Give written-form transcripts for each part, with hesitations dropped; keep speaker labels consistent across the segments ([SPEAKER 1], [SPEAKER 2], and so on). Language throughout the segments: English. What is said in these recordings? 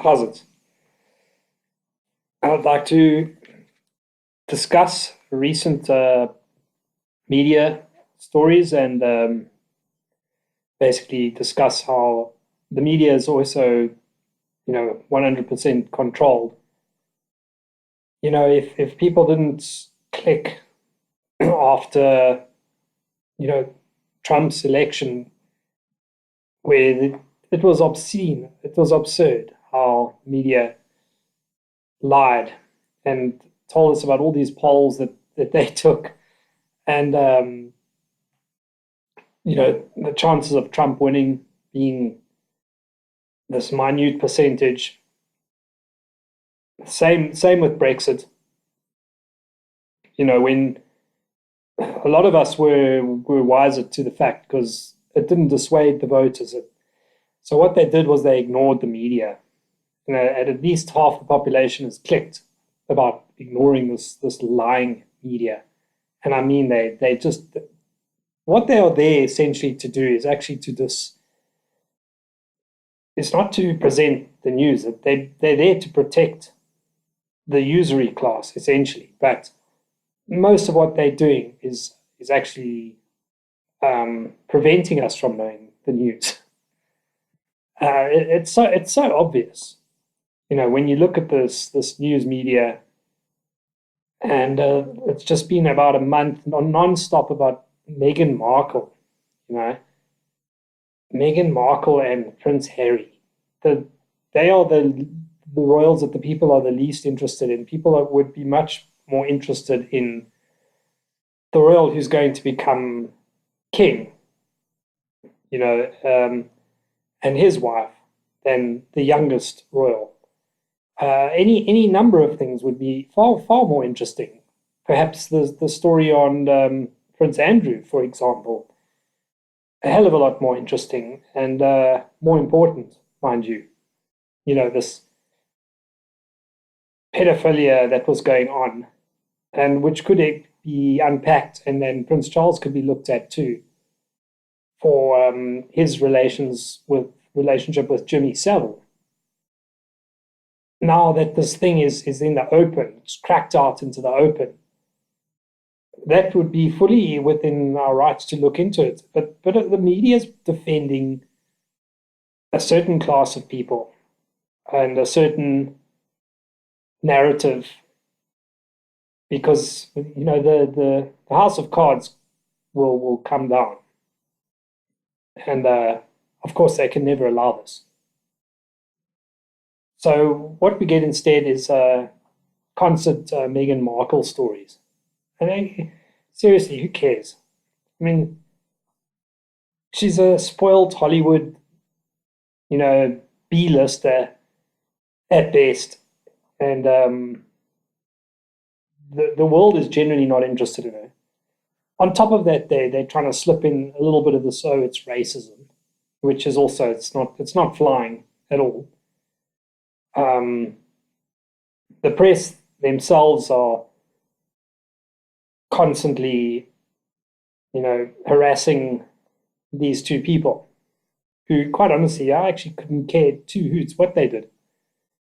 [SPEAKER 1] How's it? I would like to discuss recent media stories and basically discuss how the media is also, 100% controlled. If people didn't click after, you know, Trump's election, where it was obscene, it was absurd how media lied and told us about all these polls that they took, and the chances of Trump winning being this minute percentage. Same with Brexit. When a lot of us were wiser to the fact because it didn't dissuade the voters. So what they did was they ignored the media. At least half the population has clicked about ignoring this lying media. And I mean, they just, what they are there essentially to do is actually to this. It's not to present the news. They're there to protect the usury class essentially. But most of what they're doing is actually preventing us from knowing the news. It's so obvious. When you look at this news media, and it's just been about a month non-stop about Meghan Markle. You know, Meghan Markle and Prince Harry. They are the royals that the people are the least interested in. People would be much more interested in the royal who's going to become king, and his wife than the youngest royal. Any number of things would be far more interesting. Perhaps the story on Prince Andrew, for example, a hell of a lot more interesting and more important, mind you. This pedophilia that was going on, and which could be unpacked, and then Prince Charles could be looked at too for his relationship with Jimmy Savile. Now that this thing is in the open, it's cracked out into the open, that would be fully within our rights to look into it. But the media is defending a certain class of people and a certain narrative because the house of cards will come down, and of course they can never allow this. So what we get instead is constant Meghan Markle stories. And seriously, who cares? I mean, she's a spoiled Hollywood, B-lister at best, and the world is generally not interested in her. On top of that, they're trying to slip in a little bit of this. Oh, it's racism, which is also it's not flying at all. The press themselves are constantly, harassing these two people who, quite honestly, I actually couldn't care two hoots what they did.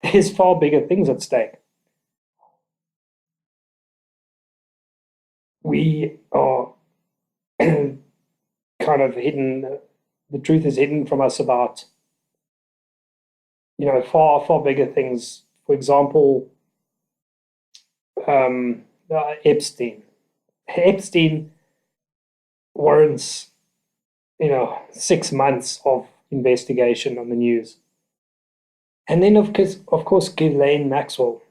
[SPEAKER 1] There's far bigger things at stake. We are kind of hidden, the truth is hidden from us about, far bigger things. For example, Epstein. Epstein warrants, 6 months of investigation on the news. And then, of course, Ghislaine Maxwell,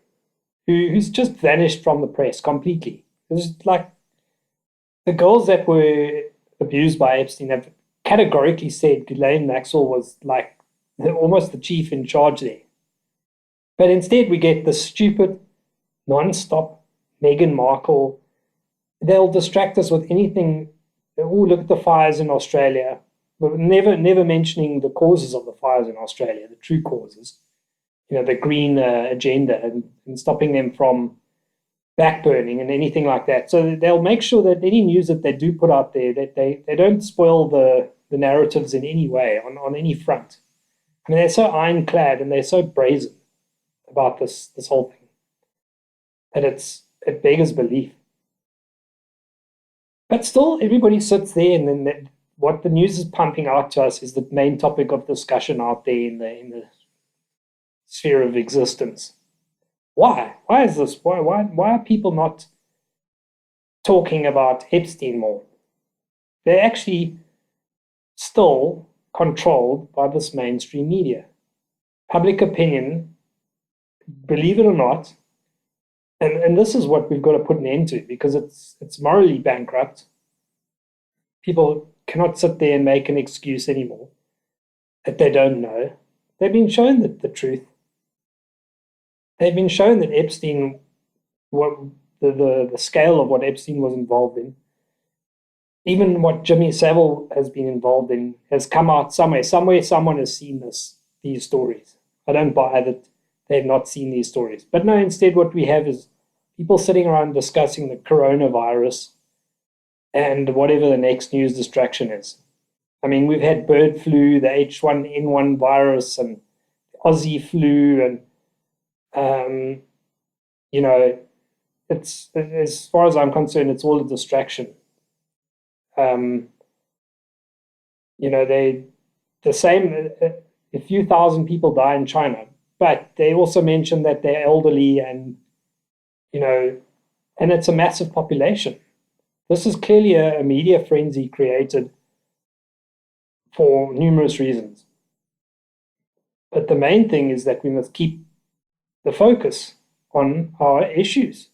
[SPEAKER 1] who's just vanished from the press completely. It's like the girls that were abused by Epstein have categorically said Ghislaine Maxwell was like almost the chief in charge there. But instead, we get the stupid, non-stop Meghan Markle. They'll distract us with anything. Oh, look at the fires in Australia, but never mentioning the causes of the fires in Australia, the true causes. The green agenda and stopping them from backburning and anything like that. So they'll make sure that any news that they do put out there, that they don't spoil the narratives in any way on any front. I mean, they're so ironclad and they're so brazen about this whole thing that it beggars belief. But still, everybody sits there, and then what the news is pumping out to us is the main topic of discussion out there in the sphere of existence. Why? Why is this? Why are people not talking about Epstein more? They're actually still controlled by this mainstream media. Public opinion, believe it or not, and this is what we've got to put an end to, because it's morally bankrupt. People cannot sit there and make an excuse anymore that they don't know. They've been shown the truth. They've been shown that Epstein, what the scale of what Epstein was involved in, even what Jimmy Savile has been involved in, has come out somewhere. Somewhere someone has seen these stories. I don't buy that they've not seen these stories. But no, instead what we have is people sitting around discussing the coronavirus and whatever the next news distraction is. I mean, we've had bird flu, the H1N1 virus, and Aussie flu, and it's, as far as I'm concerned, it's all a distraction. Um, they the same. A few thousand people die in China, but they also mention that they're elderly, and and it's a massive population. This is clearly a media frenzy created for numerous reasons. But the main thing is that we must keep the focus on our issues.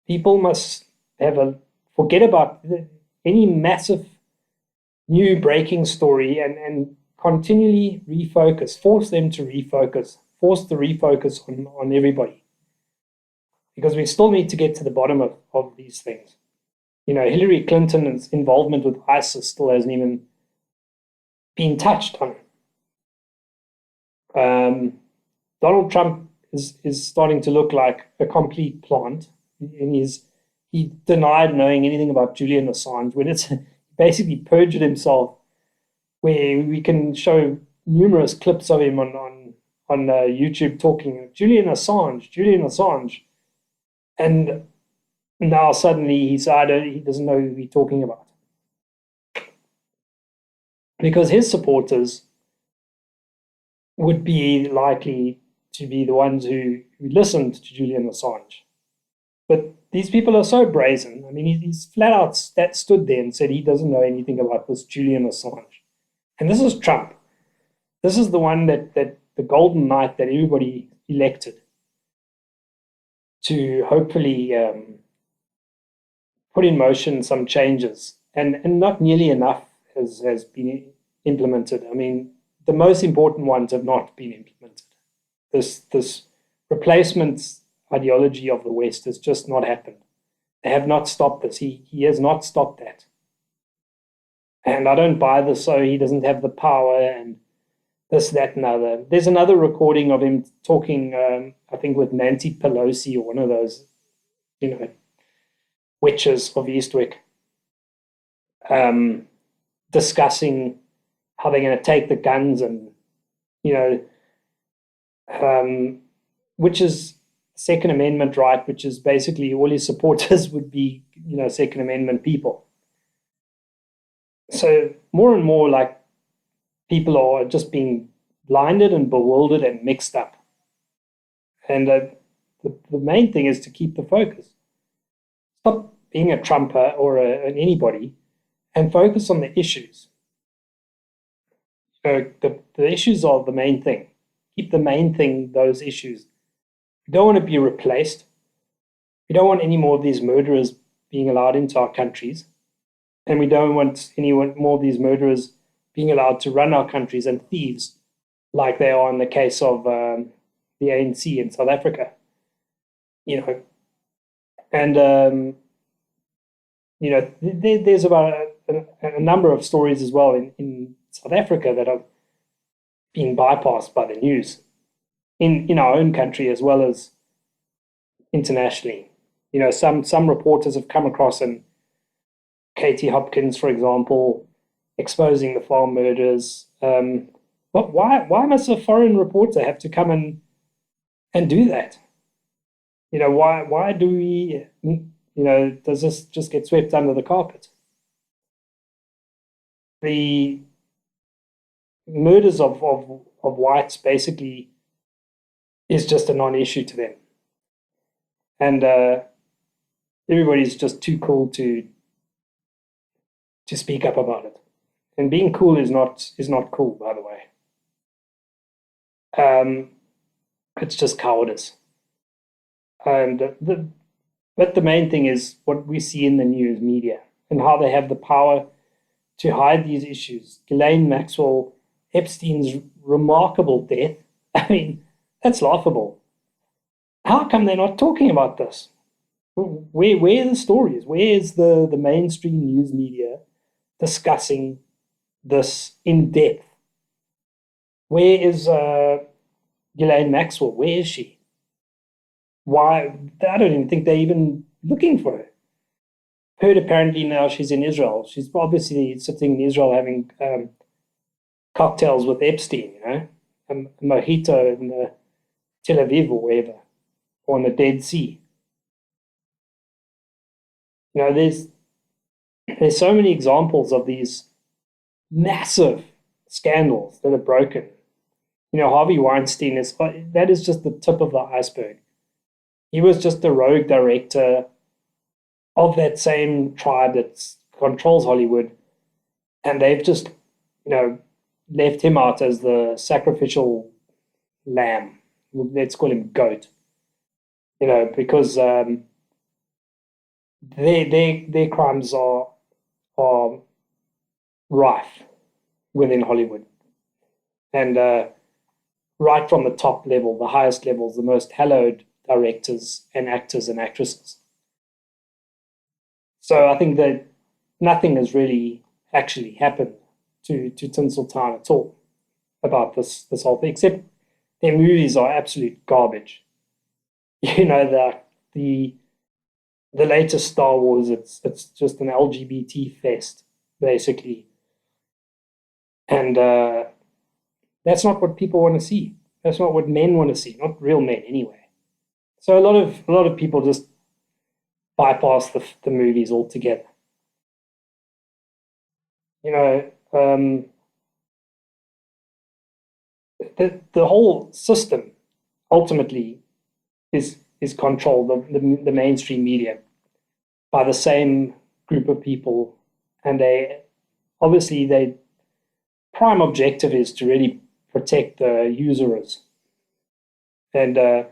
[SPEAKER 1] People must forget about any massive new breaking story, and continually refocus, force them to refocus, force the refocus on everybody. Because we still need to get to the bottom of these things. Hillary Clinton's involvement with ISIS still hasn't even been touched on. Donald Trump is starting to look like a complete plant, and he denied knowing anything about Julian Assange when it's basically perjured himself, where we can show numerous clips of him on YouTube talking Julian Assange, and now suddenly he doesn't know who he's talking about, because his supporters would be likely to be the ones who listened to Julian Assange. But these people are so brazen. I mean, he's flat out stood there and said he doesn't know anything about this Julian Assange. And this is Trump. This is the one that the golden knight that everybody elected to hopefully put in motion some changes. And not nearly enough has been implemented. I mean, the most important ones have not been implemented. This replacement ideology of the West has just not happened. They have not stopped this. He has not stopped that. And I don't buy this, so he doesn't have the power and this, that, and other. There's another recording of him talking, I think, with Nancy Pelosi, or one of those, witches of Eastwick, discussing how they're going to take the guns, and, which is Second Amendment right, which is basically all his supporters would be, Second Amendment people. So more and more, like, people are just being blinded and bewildered and mixed up. And the main thing is to keep the focus. Stop being a Trumper or an anybody, and focus on the issues. The issues are the main thing. Keep the main thing, those issues. We don't want to be replaced. We don't want any more of these murderers being allowed into our countries. And we don't want any more of these murderers being allowed to run our countries, and thieves, like they are in the case of the ANC in South Africa. And there's about a number of stories as well in South Africa that are being bypassed by the news in our own country as well as internationally. Some reporters have come across, and Katie Hopkins, for example, exposing the farm murders. But why must a foreign reporter have to come and do that? Why do we, does this just get swept under the carpet? The murders of whites basically is just a non-issue to them. And everybody's just too cool to speak up about it. And being cool is not cool, by the way. Um, it's just cowardice. And but the main thing is what we see in the news media and how they have the power to hide these issues. Ghislaine Maxwell, Epstein's remarkable death. I mean, that's laughable. How come they're not talking about this? Where are the stories? Where is the mainstream news media discussing this in depth? Where is Ghislaine Maxwell? Where is she? Why? I don't even think they're even looking for her. Heard apparently now she's in Israel. She's obviously sitting in Israel having cocktails with Epstein, a mojito in Tel Aviv or wherever, or on the Dead Sea. There's so many examples of these massive scandals that are broken. Harvey Weinstein that is just the tip of the iceberg. He was just the rogue director of that same tribe that controls Hollywood, and they've just, left him out as the sacrificial lamb. Let's call him goat. Because their crimes are rife within Hollywood, and right from the top level, the highest levels, the most hallowed directors and actors and actresses. So I think that nothing has really actually happened to Tinseltown at all about this whole thing, except their movies are absolute garbage. The the latest Star Wars, it's just an LGBT fest, basically. And that's not what people want to see. That's not what men want to see, not real men anyway. So a lot of people just bypass the movies altogether. You know, the whole system ultimately is controlled, the mainstream media, by the same group of people, and obviously their prime objective is to really protect the users and the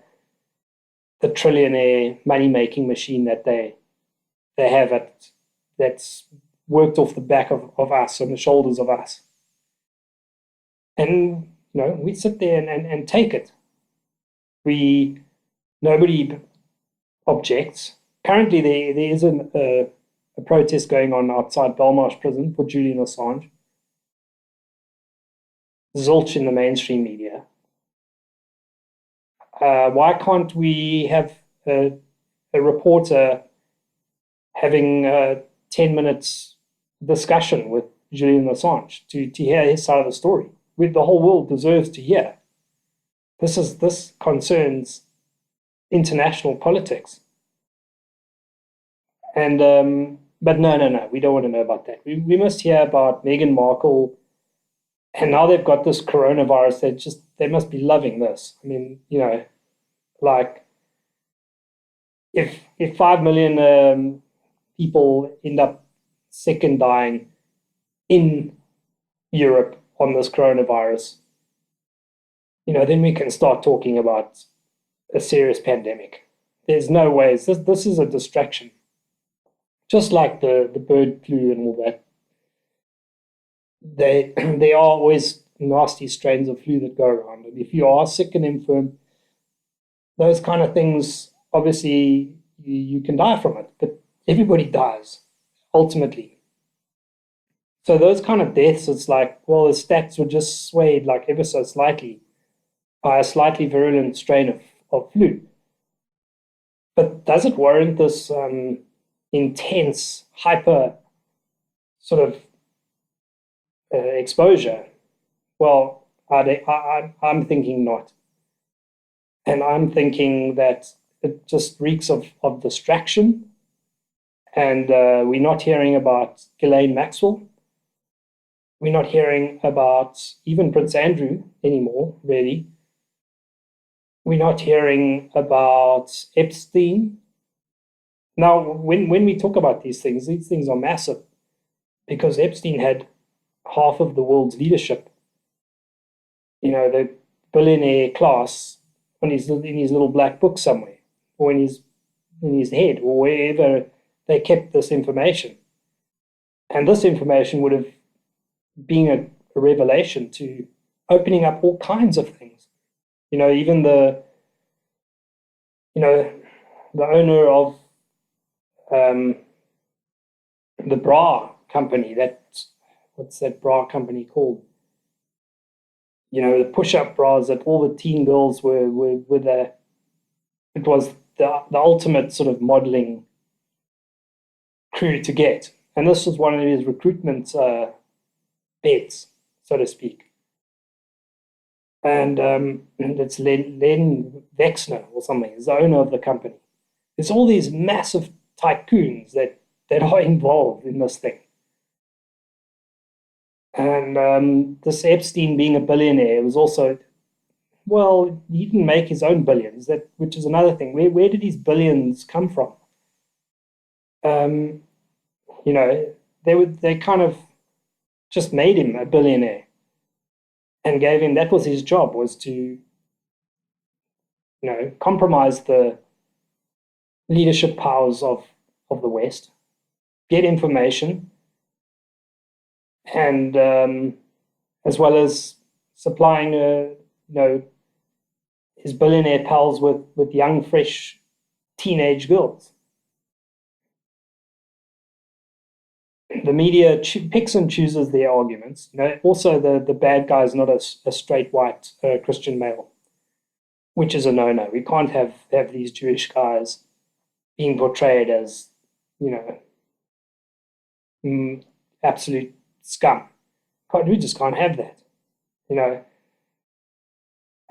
[SPEAKER 1] trillionaire money making machine that they have that's worked off the back of us, on the shoulders of us. And we sit there and take it. We Nobody objects. Currently, there is a protest going on outside Belmarsh prison for Julian Assange. Zilch in the mainstream media. Why can't we have a reporter having a 10 minutes discussion with Julian Assange to hear his side of the story? The whole world deserves to hear. This concerns international politics. And but no, we don't want to know about that. We must hear about Meghan Markle, and now they've got this coronavirus. They must be loving this. I mean, like if 5 million people end up sick and dying in Europe on this coronavirus, then we can start talking about a serious pandemic. There's no ways. This is a distraction. Just like the bird flu and all that. There are always nasty strains of flu that go around. And if you are sick and infirm, those kind of things, obviously you can die from it. But everybody dies, ultimately. So those kind of deaths, it's like, well, the stats were just swayed like ever so slightly by a slightly virulent strain of flu. But does it warrant this intense, hyper sort of exposure? Well, I'm thinking not. And I'm thinking that it just reeks of distraction. And we're not hearing about Ghislaine Maxwell. We're not hearing about even Prince Andrew anymore, really. We're not hearing about Epstein. Now, when we talk about these things are massive because Epstein had half of the world's leadership, the billionaire class in his little black book somewhere, or in his head, or wherever they kept this information. And this information would have been a revelation to opening up all kinds of things. Even the owner of um, the bra company. What's that bra company called? The push-up bras that all the teen girls were the. It was the ultimate sort of modeling crew to get, and this was one of his recruitment bets, so to speak. And it's Len Wexner or something. Is the owner of the company. There's all these massive tycoons that are involved in this thing. And this Epstein being a billionaire was also, well, he didn't make his own billions, which is another thing. Where did these billions come from? Um, they kind of just made him a billionaire and gave him, that was his job, was to, compromise the leadership powers of the West, get information, and as well as supplying his billionaire pals with young, fresh teenage girls. The media picks and chooses their arguments. Also the bad guy is not a straight white Christian male, which is a no-no. We can't have these Jewish guys being portrayed as, you know, absolute scum. We just can't have that, you know.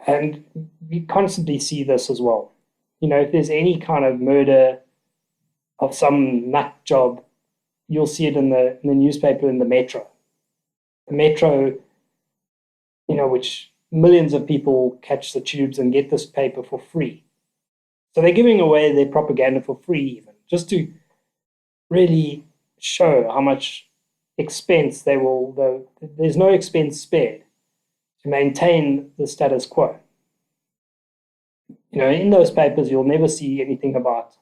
[SPEAKER 1] And we constantly see this as well. If there's any kind of murder of some nut job, you'll see it in the newspaper in the Metro. The Metro, which millions of people catch the tubes and get this paper for free. So they're giving away their propaganda for free, even just to really show how much expense they will. There's no expense spared to maintain the status quo. In those papers, you'll never see anything about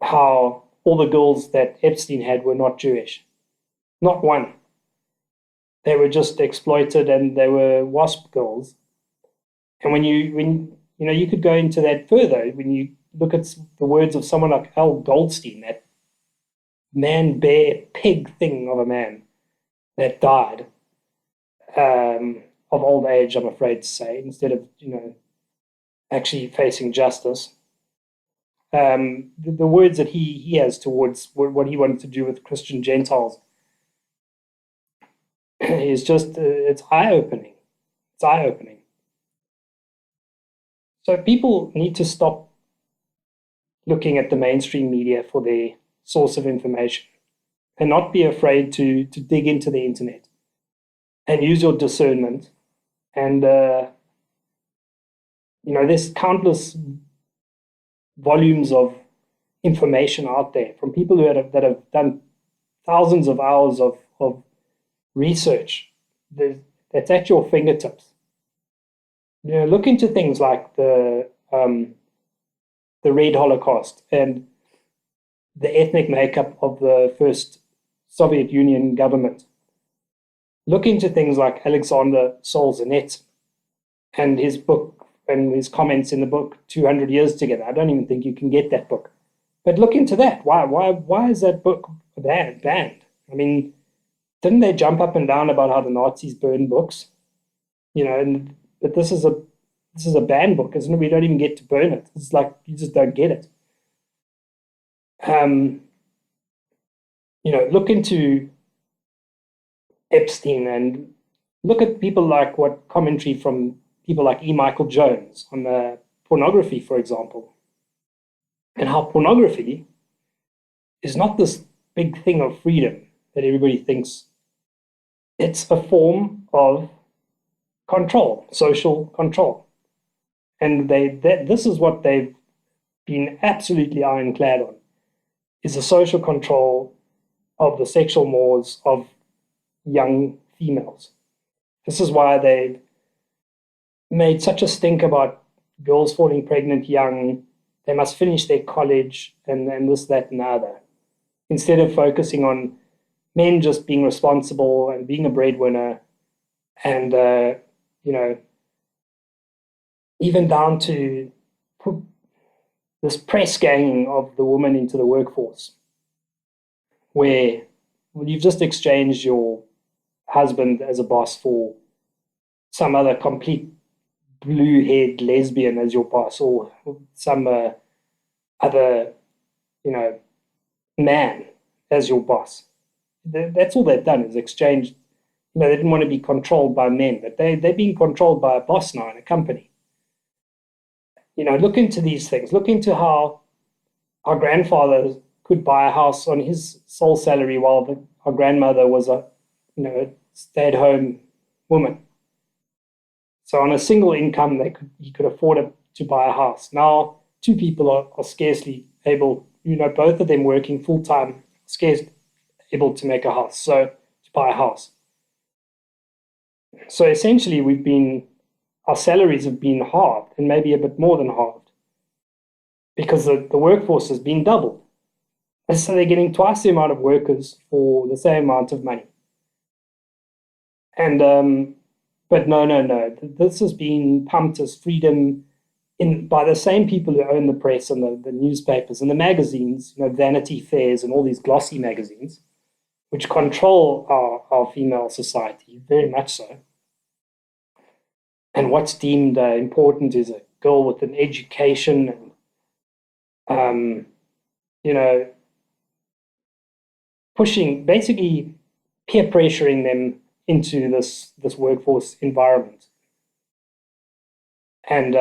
[SPEAKER 1] how all the girls that Epstein had were not Jewish. Not one. They were just exploited and they were WASP girls. And when you could go into that further, when you look at the words of someone like Al Goldstein, that man bear pig thing of a man that died of old age, I'm afraid to say, instead of, actually facing justice. The words that he has towards what he wanted to do with Christian Gentiles is just, it's eye-opening. It's eye-opening. So people need to stop looking at the mainstream media for their source of information and not be afraid to dig into the internet and use your discernment. And, there's countless volumes of information out there from people that have done thousands of hours of research that's at your fingertips. Look into things like the Red Holocaust and the ethnic makeup of the first Soviet Union government. Look into things like Alexander Solzhenitsyn and his book and his comments in the book 200 Years Together. I don't even think you can get that book. But look into that. Why is that book banned? I mean, didn't they jump up and down about how the Nazis burned books? But this is a banned book, isn't it? We don't even get to burn it. It's like you just don't get it. Look into Epstein and Look at people like what commentary from people like E. Michael Jones on pornography, for example, and how pornography is not this big thing of freedom that everybody thinks. It's a form of control, social control. And this is what they've been absolutely ironclad on, is the social control of the sexual mores of young females. This is why they've made such a stink about girls falling pregnant young. They must finish their college and this, that, and the other, instead of focusing on men just being responsible and being a breadwinner, and even down to put this press ganging of the woman into the workforce, where you've just exchanged your husband as a boss for some other complete blue-haired lesbian as your boss, or some other, man as your boss. That's all they've done, is exchanged. They didn't want to be controlled by men, but they're being controlled by a boss now in a company. Look into these things. Look into how our grandfather could buy a house on his sole salary while our grandmother was a stay-at-home woman. So on a single income, he could afford to buy a house. Now, two people are scarcely able, both of them working full-time, scarcely able to make a house, to buy a house. So essentially, our salaries have been halved, and maybe a bit more than halved, because the workforce has been doubled. And so they're getting twice the amount of workers for the same amount of money. And but no. This has been pumped as freedom by the same people who own the press and the newspapers and the magazines, Vanity Fairs and all these glossy magazines, which control our female society, very much so. And what's deemed important is a girl with an education, and pushing, basically peer pressuring them into this workforce environment, and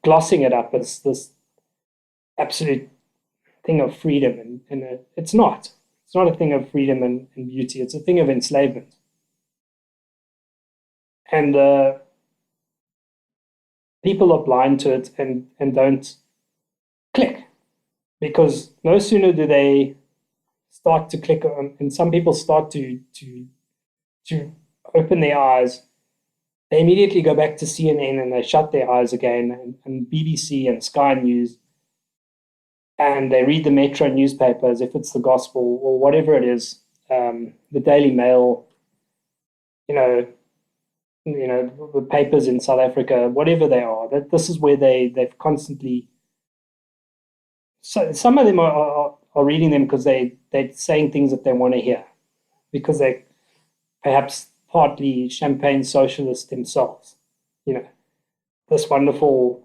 [SPEAKER 1] glossing it up as this absolute thing of freedom, and it's not. It's not a thing of freedom and beauty. It's a thing of enslavement. And people are blind to it and don't click, because no sooner do they start to click on, and some people start to open their eyes, they immediately go back to CNN and they shut their eyes again, and BBC and Sky News, and they read the Metro newspaper as if it's the gospel or whatever it is, the Daily Mail, the papers in South Africa, whatever they are. This is where they've constantly. So some of them are reading them because they're saying things that they want to hear, because they're perhaps partly champagne socialists themselves. This wonderful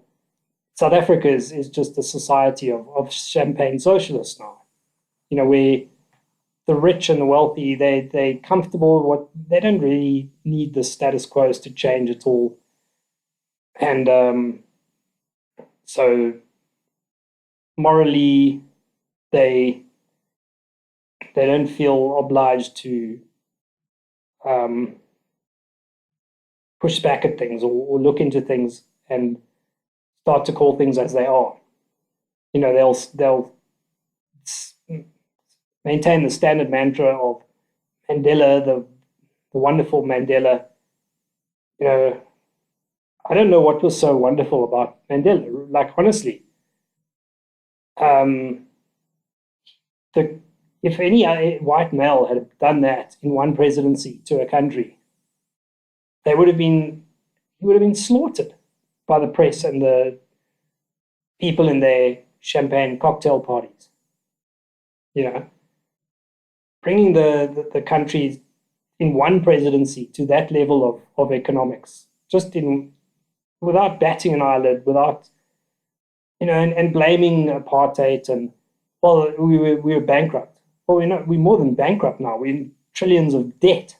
[SPEAKER 1] South Africa is just a society of champagne socialists now. Where the rich and the wealthy, they're comfortable. They don't really need the status quo to change at all. And so morally, they don't feel obliged to push back at things, or look into things and start to call things as they are. They'll maintain the standard mantra of Mandela, the wonderful Mandela. I don't know what was so wonderful about Mandela. Like, honestly, if any white male had done that in one presidency to a country, he would have been slaughtered by the press and the people in their champagne cocktail parties. Bringing the country in one presidency to that level of economics, without batting an eyelid, without, and blaming apartheid, and, well, we were bankrupt. Well, we're more than bankrupt now. We're in trillions of debt.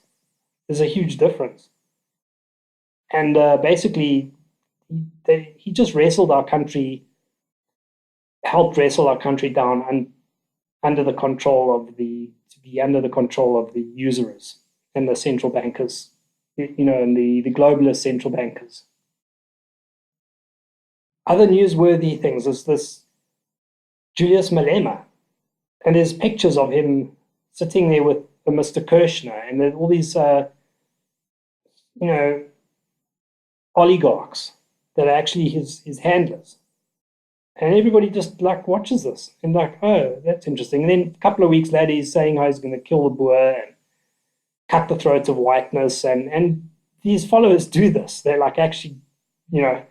[SPEAKER 1] There's a huge difference. And basically, he just wrestled our country, helped wrestle our country down and under the control of to be under the control of the usurers and the central bankers, and the globalist central bankers. Other newsworthy things is this Julius Malema, and there's pictures of him sitting there with Mr. Kirshner and all these, you know, oligarchs that are actually his handlers. And everybody just like watches this and like, oh, that's interesting. And then a couple of weeks later, he's saying how he's going to kill the Boer and cut the throats of whiteness. And these followers do this. They're like actually, you know,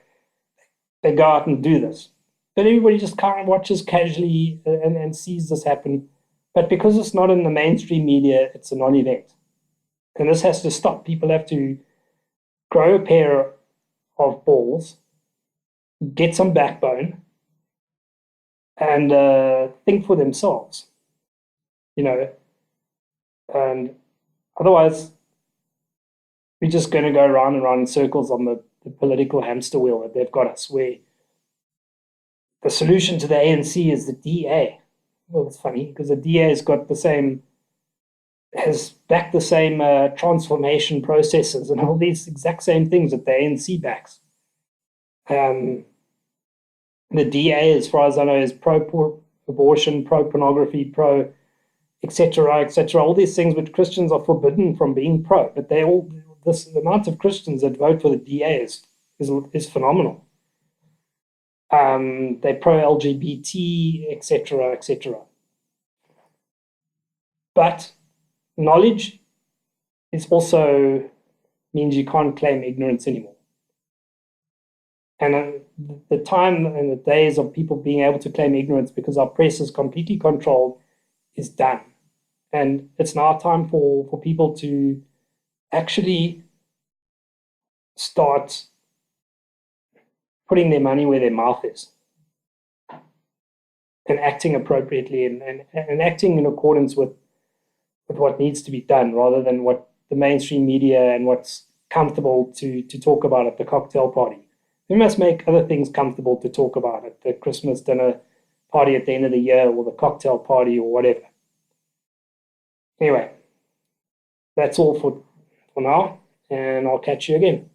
[SPEAKER 1] they go out and do this. But everybody just kind of watches casually and sees this happen. But because it's not in the mainstream media, it's a non-event. And this has to stop. People have to grow a pair of balls, get some backbone, and think for themselves, and otherwise we're just going to go round and round in circles on the political hamster wheel that they've got us, where the solution to the ANC is the DA. Well, it's funny because the DA has backed the same transformation processes and all these exact same things that the ANC backs. The DA, as far as I know, is pro-abortion, pro-pornography, etc., etc. All these things which Christians are forbidden from being pro, but the amount of Christians that vote for the DA is phenomenal. They're pro-LGBT, etc., etc. But knowledge is also means you can't claim ignorance anymore. And the time and the days of people being able to claim ignorance because our press is completely controlled is done. And it's now time for people to actually start putting their money where their mouth is and acting appropriately and acting in accordance with what needs to be done rather than what the mainstream media and what's comfortable to talk about at the cocktail party. We must make other things comfortable to talk about at the Christmas dinner party at the end of the year or the cocktail party or whatever. Anyway, that's all for now, and I'll catch you again.